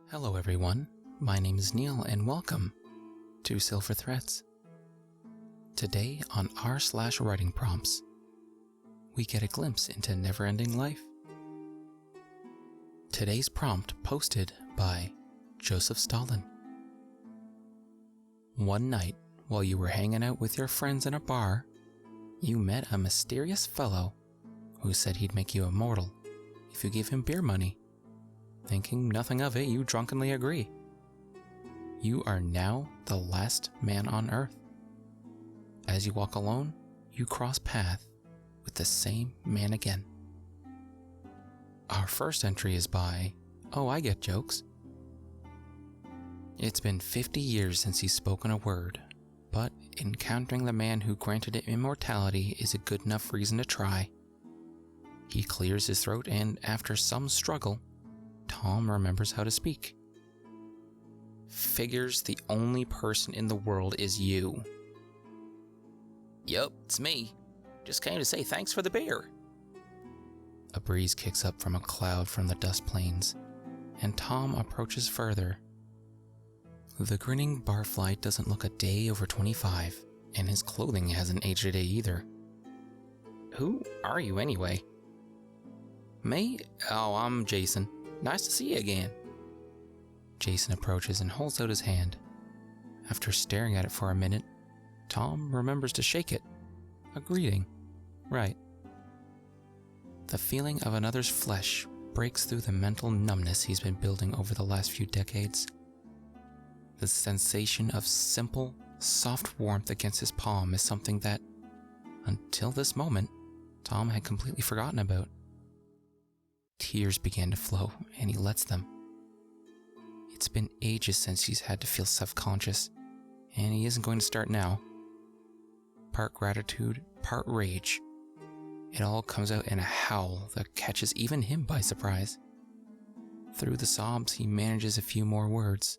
Hello everyone, my name is Neil and welcome to Silver Threads. Today on r/WritingPrompts, we get a glimpse into never-ending life. Today's prompt posted by Joseph Stalin. One night, while you were hanging out with your friends in a bar, you met a mysterious fellow who said he'd make you immortal if you gave him beer money. Thinking nothing of it, you drunkenly agree. You are now the last man on Earth. As you walk alone, you cross paths with the same man again. Our first entry is by Oh I Get Jokes. It's been 50 years since he's spoken a word, but encountering the man who granted it immortality is a good enough reason to try. He clears his throat and, after some struggle, Tom remembers how to speak. Figures the only person in the world is you. Yup, it's me. Just came to say thanks for the beer. A breeze kicks up from a cloud from the dust plains, and Tom approaches further. The grinning barfly doesn't look a day over 25, and his clothing hasn't aged a day either. Who are you anyway? Me? Oh, I'm Jason. Nice to see you again. Jason approaches and holds out his hand. After staring at it for a minute, Tom remembers to shake it. A greeting. Right. The feeling of another's flesh breaks through the mental numbness he's been building over the last few decades. The sensation of simple, soft warmth against his palm is something that, until this moment, Tom had completely forgotten about. Tears began to flow, and he lets them. It's been ages since he's had to feel self-conscious, and he isn't going to start now. Part gratitude, part rage. It all comes out in a howl that catches even him by surprise. Through the sobs, he manages a few more words.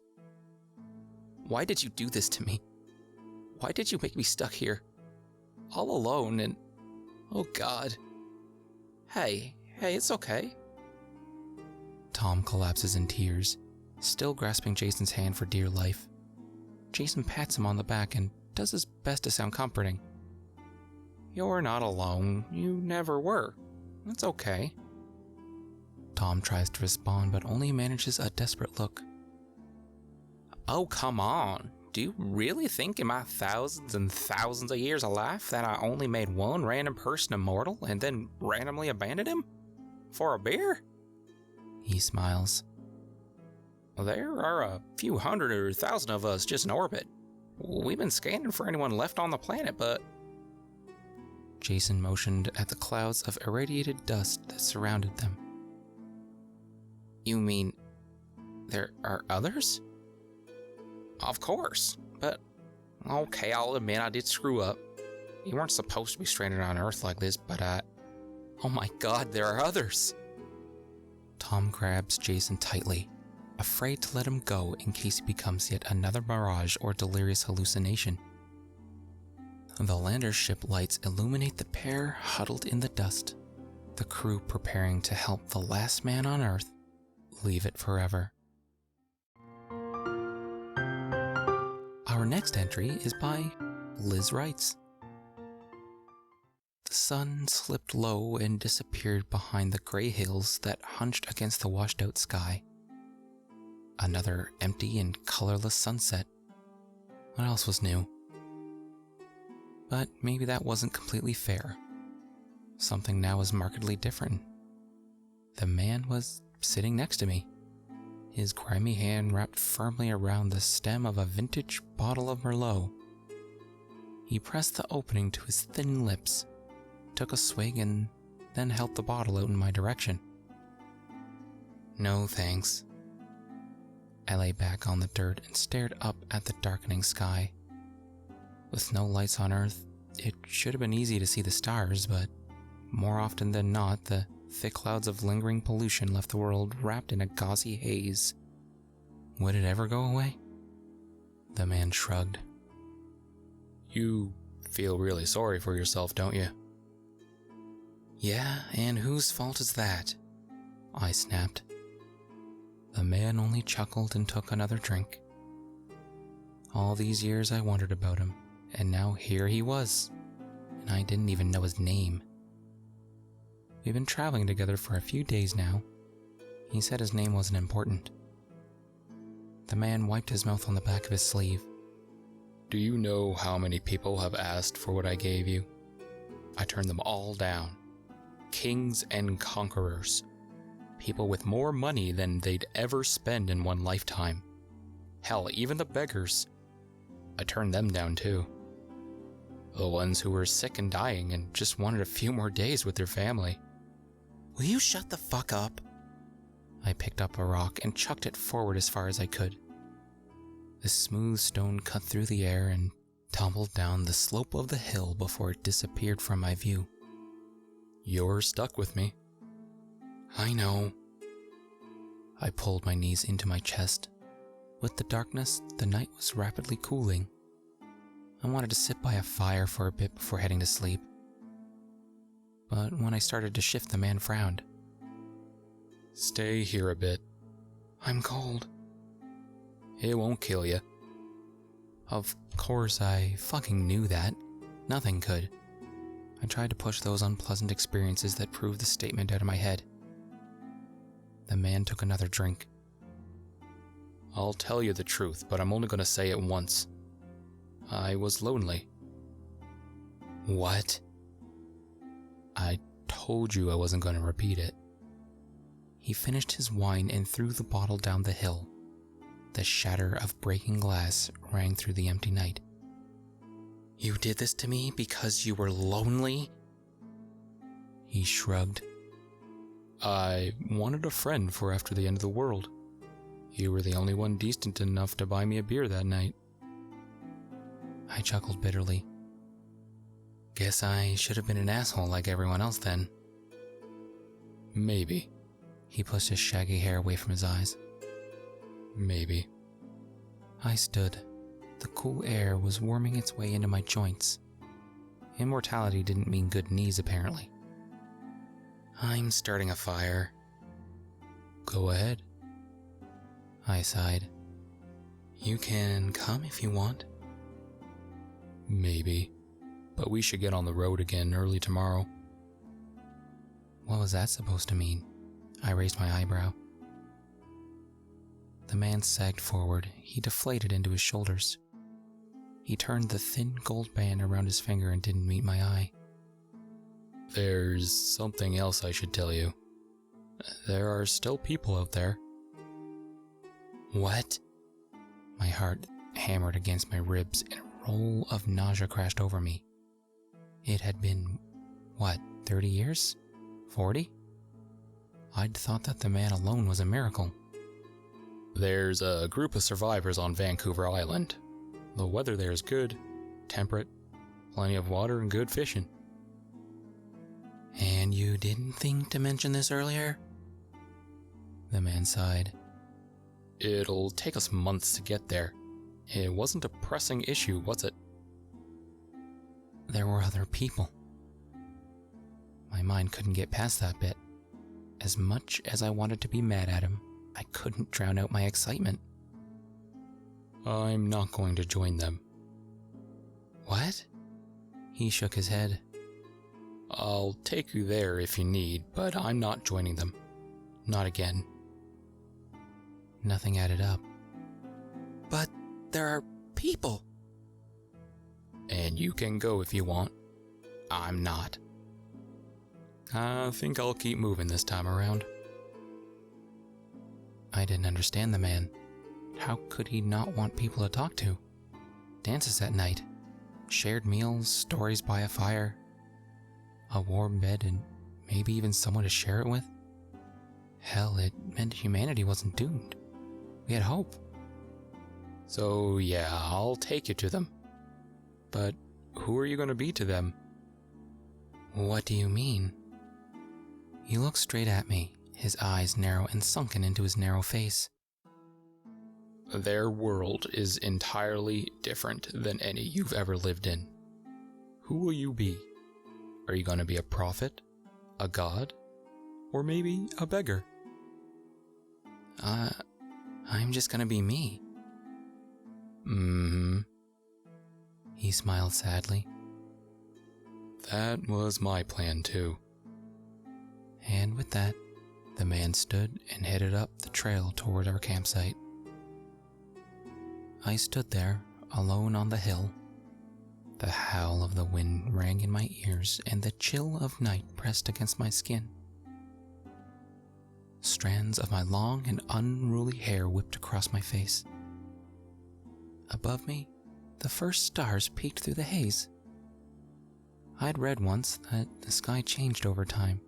Why did you do this to me? Why did you make me stuck here? All alone and... oh God. Hey, it's okay. Tom collapses in tears, still grasping Jason's hand for dear life. Jason pats him on the back and does his best to sound comforting. You're not alone. You never were. It's okay. Tom tries to respond, but only manages a desperate look. Oh, come on. Do you really think in my thousands and thousands of years of life that I only made one random person immortal and then randomly abandoned him? For a beer? He smiles. There are a few hundred or thousand of us just in orbit. We've been scanning for anyone left on the planet, but... Jason motioned at the clouds of irradiated dust that surrounded them. You mean there are others? Of course, but okay, I'll admit I did screw up. You weren't supposed to be stranded on Earth like this, but oh my God, there are others! Tom grabs Jason tightly, afraid to let him go in case he becomes yet another mirage or delirious hallucination. The lander's ship lights illuminate the pair huddled in the dust, the crew preparing to help the last man on Earth leave it forever. Our next entry is by Liz Writes. The sun slipped low and disappeared behind the gray hills that hunched against the washed-out sky. Another empty and colorless sunset. What else was new? But maybe that wasn't completely fair. Something now was markedly different. The man was sitting next to me, his grimy hand wrapped firmly around the stem of a vintage bottle of Merlot. He pressed the opening to his thin lips, took a swig, and then held the bottle out in my direction. No thanks. I lay back on the dirt and stared up at the darkening sky. With no lights on Earth, it should have been easy to see the stars, but more often than not, the thick clouds of lingering pollution left the world wrapped in a gauzy haze. Would it ever go away? The man shrugged. You feel really sorry for yourself, don't you? Yeah, and whose fault is that? I snapped. The man only chuckled and took another drink. All these years I wondered about him, and now here he was, and I didn't even know his name. We've been traveling together for a few days now. He said his name wasn't important. The man wiped his mouth on the back of his sleeve. Do you know how many people have asked for what I gave you? I turned them all down. Kings and conquerors. People with more money than they'd ever spend in one lifetime. Hell, even the beggars. I turned them down too. The ones who were sick and dying and just wanted a few more days with their family. Will you shut the fuck up? I picked up a rock and chucked it forward as far as I could. The smooth stone cut through the air and tumbled down the slope of the hill before it disappeared from my view. You're stuck with me. I know. I pulled my knees into my chest. With the darkness, the night was rapidly cooling. I wanted to sit by a fire for a bit before heading to sleep. But when I started to shift, the man frowned. Stay here a bit. I'm cold. It won't kill you. Of course, I fucking knew that. Nothing could. I tried to push those unpleasant experiences that proved the statement out of my head. The man took another drink. I'll tell you the truth, but I'm only going to say it once. I was lonely. What? I told you I wasn't going to repeat it. He finished his wine and threw the bottle down the hill. The shatter of breaking glass rang through the empty night. You did this to me because you were lonely? He shrugged. I wanted a friend for after the end of the world. You were the only one decent enough to buy me a beer that night. I chuckled bitterly. Guess I should have been an asshole like everyone else then. Maybe. He pushed his shaggy hair away from his eyes. Maybe. I stood. The cool air was warming its way into my joints. Immortality didn't mean good knees, apparently. I'm starting a fire. Go ahead. I sighed. You can come if you want. Maybe. But we should get on the road again early tomorrow. What was that supposed to mean? I raised my eyebrow. The man sagged forward. He deflated into his shoulders. He turned the thin gold band around his finger and didn't meet my eye. There's something else I should tell you. There are still people out there. What? My heart hammered against my ribs and a roll of nausea crashed over me. It had been, 30 years? 40? I'd thought that the man alone was a miracle. There's a group of survivors on Vancouver Island. The weather there is good, temperate, plenty of water and good fishing. And you didn't think to mention this earlier? The man sighed. It'll take us months to get there. It wasn't a pressing issue, was it? There were other people. My mind couldn't get past that bit. As much as I wanted to be mad at him, I couldn't drown out my excitement. I'm not going to join them. What? He shook his head. I'll take you there if you need, but I'm not joining them. Not again. Nothing added up. But there are people. And you can go if you want. I'm not. I think I'll keep moving this time around. I didn't understand the man. How could he not want people to talk to? Dances at night, shared meals, stories by a fire, a warm bed, and maybe even someone to share it with? Hell, it meant humanity wasn't doomed. We had hope. So yeah, I'll take you to them. But who are you going to be to them? What do you mean? He looked straight at me, his eyes narrow and sunken into his narrow face. Their world is entirely different than any you've ever lived in. Who will you be? Are you going to be a prophet? A god? Or maybe a beggar? I'm just gonna be me. Mm-hmm. He smiled sadly. That was my plan too. And with that, the man stood and headed up the trail toward our campsite. I stood there, alone on the hill. The howl of the wind rang in my ears, and the chill of night pressed against my skin. Strands of my long and unruly hair whipped across my face. Above me, the first stars peeked through the haze. I'd read once that the sky changed over time.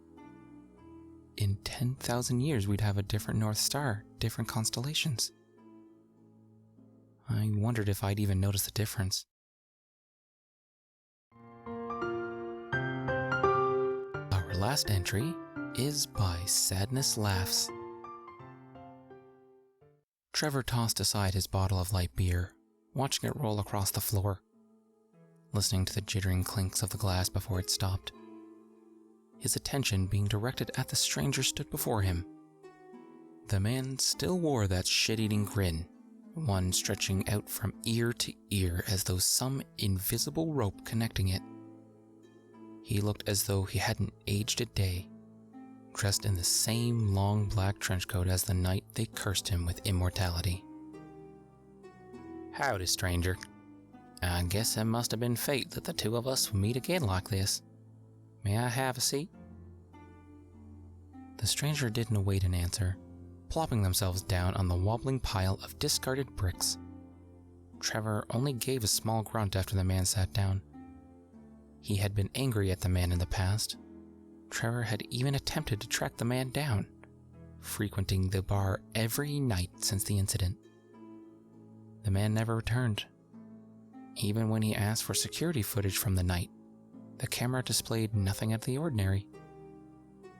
In 10,000 years, we'd have a different North Star, different constellations. I wondered if I'd even notice the difference. Our last entry is by Sadness Laughs. Trevor tossed aside his bottle of light beer, watching it roll across the floor, listening to the jittering clinks of the glass before it stopped, his attention being directed at the stranger stood before him. The man still wore that shit-eating grin, one stretching out from ear to ear as though some invisible rope connecting it. He looked as though he hadn't aged a day, dressed in the same long black trench coat as the night they cursed him with immortality. Howdy, stranger. I guess it must have been fate that the two of us would meet again like this. May I have a seat? The stranger didn't await an answer, plopping themselves down on the wobbling pile of discarded bricks. Trevor only gave a small grunt after the man sat down. He had been angry at the man in the past. Trevor had even attempted to track the man down, frequenting the bar every night since the incident. The man never returned. Even when he asked for security footage from the night, the camera displayed nothing out of the ordinary.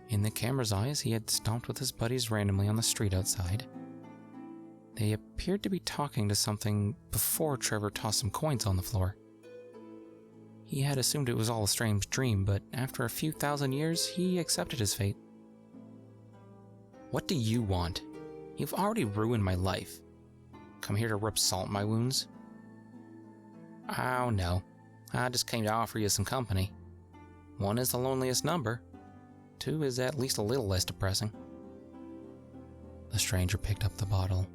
In the camera's eyes, he had stomped with his buddies randomly on the street outside. They appeared to be talking to something before Trevor tossed some coins on the floor. He had assumed it was all a strange dream, but after a few thousand years, he accepted his fate. What do you want? You've already ruined my life. Come here to rub salt in my wounds? Oh no, I just came to offer you some company. 1 is the loneliest number. 2 is at least a little less depressing. The stranger picked up the bottle,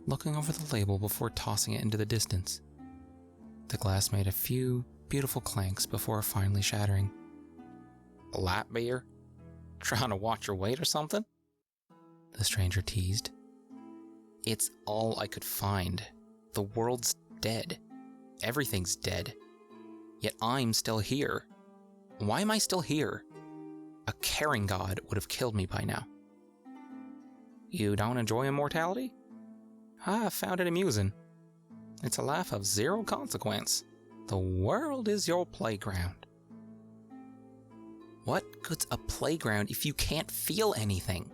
looking over the label before tossing it into the distance. The glass made a few beautiful clanks before finally shattering. Light beer? Trying to watch your weight or something? The stranger teased. It's all I could find. The world's dead. Everything's dead. Yet I'm still here. Why am I still here? A caring god would have killed me by now. You don't enjoy immortality? I found it amusing. It's a life of zero consequence. The world is your playground. What good's a playground if you can't feel anything?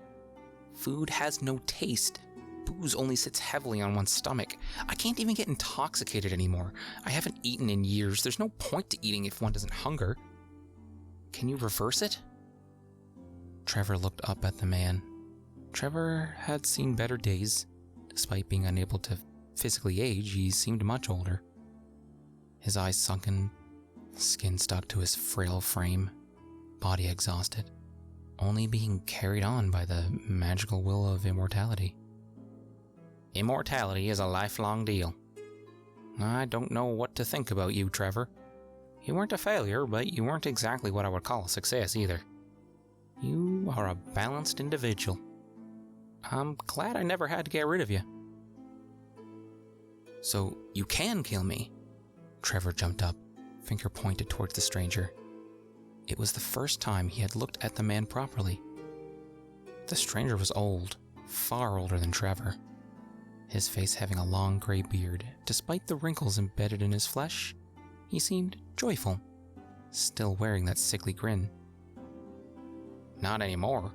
Food has no taste. Booze only sits heavily on one's stomach. I can't even get intoxicated anymore. I haven't eaten in years. There's no point to eating if one doesn't hunger. Can you reverse it? Trevor looked up at the man. Trevor had seen better days. Despite being unable to physically age, he seemed much older. His eyes sunken, skin stuck to his frail frame, body exhausted, only being carried on by the magical will of immortality. Immortality is a lifelong deal. I don't know what to think about you, Trevor. You weren't a failure, but you weren't exactly what I would call a success either. You are a balanced individual. I'm glad I never had to get rid of you. So you can kill me? Trevor jumped up, finger pointed towards the stranger. It was the first time he had looked at the man properly. The stranger was old, far older than Trevor. His face having a long gray beard, despite the wrinkles embedded in his flesh, he seemed joyful, still wearing that sickly grin. Not anymore.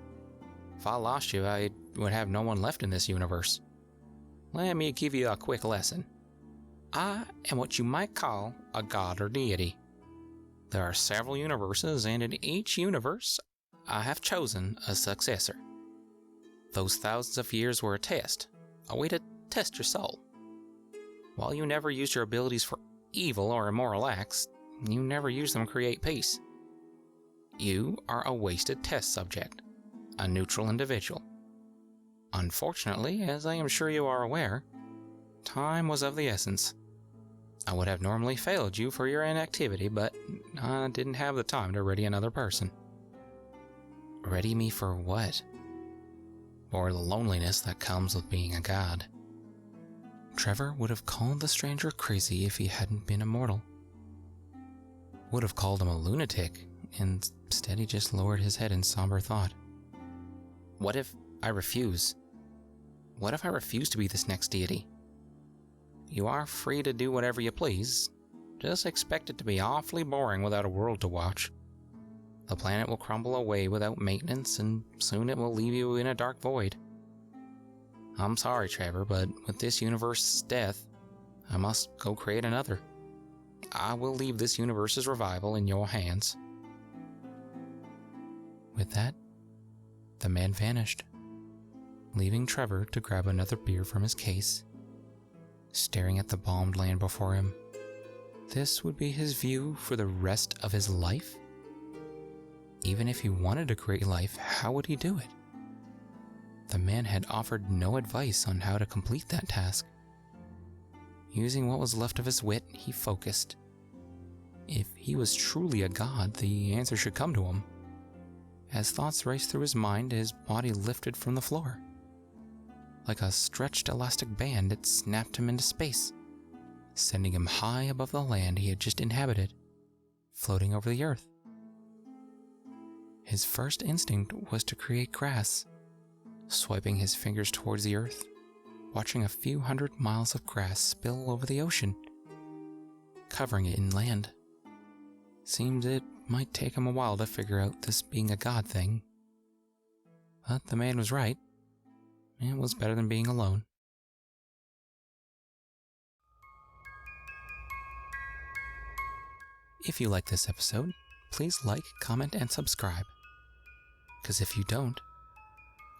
If I lost you, I would have no one left in this universe. Let me give you a quick lesson. I am what you might call a god or deity. There are several universes, and in each universe, I have chosen a successor. Those thousands of years were a test, a way to test your soul. While you never used your abilities for evil or immoral acts, you never used them to create peace. You are a wasted test subject, a neutral individual. Unfortunately, as I am sure you are aware, time was of the essence. I would have normally failed you for your inactivity, but I didn't have the time to ready another person. Ready me for what? For the loneliness that comes with being a god. Trevor would have called the stranger crazy if he hadn't been immortal. Would have called him a lunatic, and instead he just lowered his head in somber thought. What if I refuse? What if I refuse to be this next deity? You are free to do whatever you please. Just expect it to be awfully boring without a world to watch. The planet will crumble away without maintenance, and soon it will leave you in a dark void. I'm sorry, Trevor, but with this universe's death, I must go create another. I will leave this universe's revival in your hands. With that, the man vanished, leaving Trevor to grab another beer from his case. Staring at the bombed land before him, this would be his view for the rest of his life? Even if he wanted to create life, how would he do it? The man had offered no advice on how to complete that task. Using what was left of his wit, he focused. If he was truly a god, the answer should come to him. As thoughts raced through his mind, his body lifted from the floor. Like a stretched elastic band, it snapped him into space, sending him high above the land he had just inhabited, floating over the earth. His first instinct was to create grass, swiping his fingers towards the earth, watching a few hundred miles of grass spill over the ocean, covering it in land. Seemed it might take him a while to figure out this being a god thing. But the man was right. It was better than being alone. If you like this episode, please like, comment, and subscribe. Because if you don't,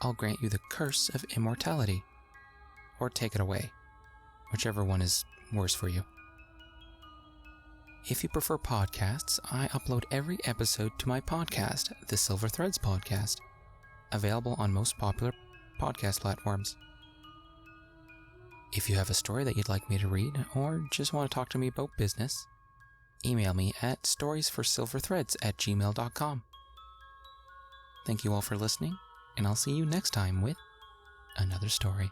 I'll grant you the curse of immortality. Or take it away, whichever one is worse for you. If you prefer podcasts, I upload every episode to my podcast, the Silver Threads Podcast, available on most popular podcast platforms. If you have a story that you'd like me to read, or just want to talk to me about business, email me at storiesforsilverthreads@gmail.com. Thank you all for listening, and I'll see you next time with another story.